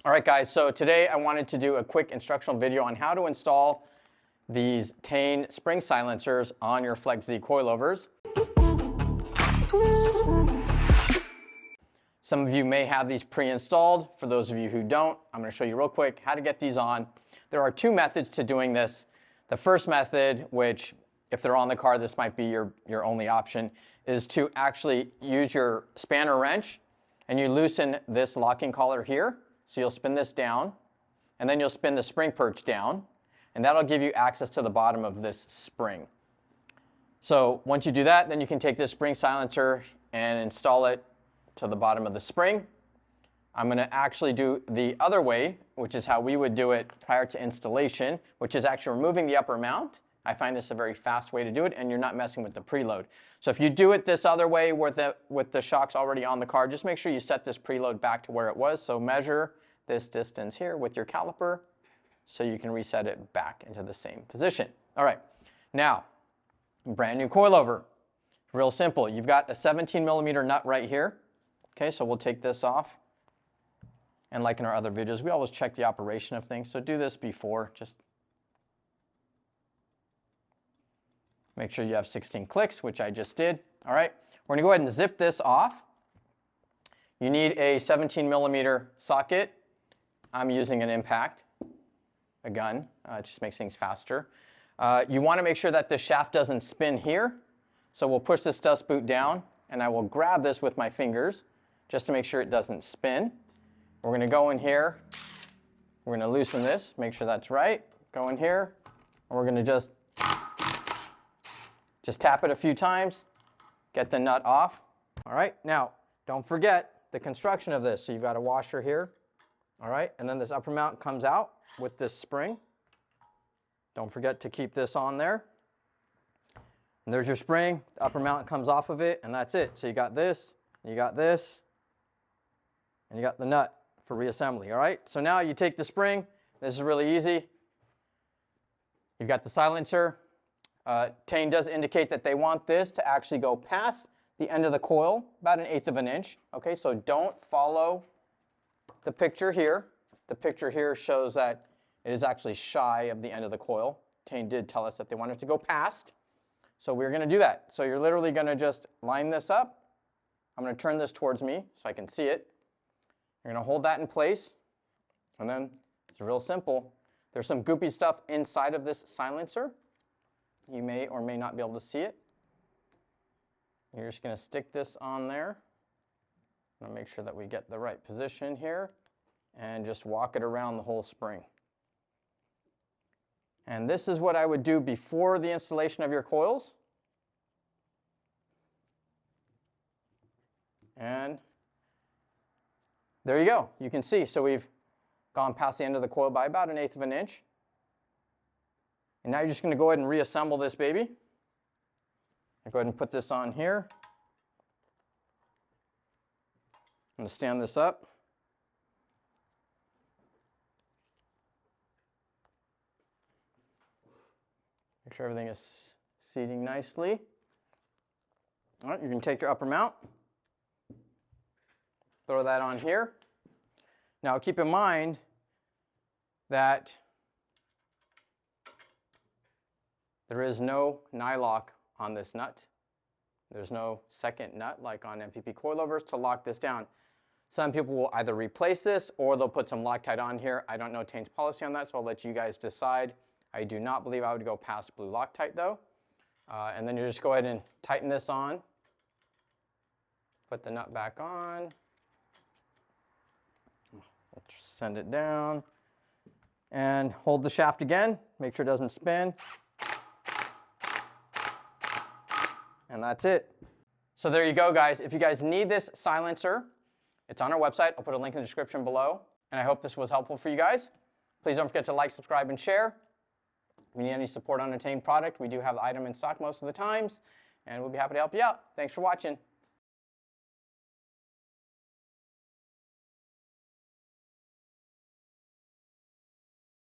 All right, guys, so today I wanted to do a quick instructional video on how to install these Tein spring silencers on your Flex Z coilovers. Some of you may have these pre-installed. For those of you who don't, I'm going to show you real quick how to get these on. There are two methods to doing this. The first method, which if they're on the car, this might be your only option, is to actually use your spanner wrench and you loosen this locking collar here. So you'll spin this down and then you'll spin the spring perch down and that'll give you access to the bottom of this spring. So once you do that, then you can take this spring silencer and install it to the bottom of the spring. I'm going to actually do the other way, which is how we would do it prior to installation, which is actually removing the upper mount. I find this a very fast way to do it, and you're not messing with the preload. So if you do it this other way with the shocks already on the car, just make sure you set this preload back to where it was. So measure this distance here with your caliper so you can reset it back into the same position. All right, now, brand new coilover. Real simple. You've got a 17mm nut right here. Okay, so we'll take this off. And like in our other videos, we always check the operation of things. So do this before. Just make sure you have 16 clicks, which I just did. All right, we're going to go ahead and zip this off. You need a 17mm socket. I'm using an impact, a gun. It just makes things faster. You want to make sure that the shaft doesn't spin here. So we'll push this dust boot down, and I will grab this with my fingers just to make sure it doesn't spin. We're going to go in here. We're going to loosen this, make sure that's right. Go in here, and we're going to just tap it a few times, get the nut off. All right, now don't forget the construction of this. So you've got a washer here, all right, and then this upper mount comes out with this spring. Don't forget to keep this on there. And there's your spring, the upper mount comes off of it, and that's it. So you got this, you got this, and you got the nut for reassembly, all right? So now you take the spring. This is really easy. You've got the silencer. Tein does indicate that they want this to actually go past the end of the coil, about 1/8 of an inch. Okay, so don't follow the picture here. The picture here shows that it is actually shy of the end of the coil. Tein did tell us that they want it to go past. So we're going to do that. So you're literally going to just line this up. I'm going to turn this towards me so I can see it. You're going to hold that in place. And then it's real simple. There's some goopy stuff inside of this silencer. You may or may not be able to see it. You're just going to stick this on there. I'm going to make sure that we get the right position here and just walk it around the whole spring. And this is what I would do before the installation of your coils. And there you go. You can see. So we've gone past the end of the coil by about 1/8 of an inch. And now you're just going to go ahead and reassemble this baby. Go ahead and put this on here. I'm going to stand this up. Make sure everything is seating nicely. All right, you're going to take your upper mount. Throw that on here. Now keep in mind that there is no nylock on this nut. There's no second nut like on MPP coilovers to lock this down. Some people will either replace this or they'll put some Loctite on here. I don't know Tein's policy on that, so I'll let you guys decide. I do not believe I would go past blue Loctite though. And then you just go ahead and tighten this on. Put the nut back on. Send it down. And hold the shaft again. Make sure it doesn't spin. And that's it. So there you go, guys. If you guys need this silencer, it's on our website. I'll put a link in the description below. And I hope this was helpful for you guys. Please don't forget to like, subscribe, and share. If you need any support on a Tein product, we do have the item in stock most of the times, and we'll be happy to help you out. Thanks for watching.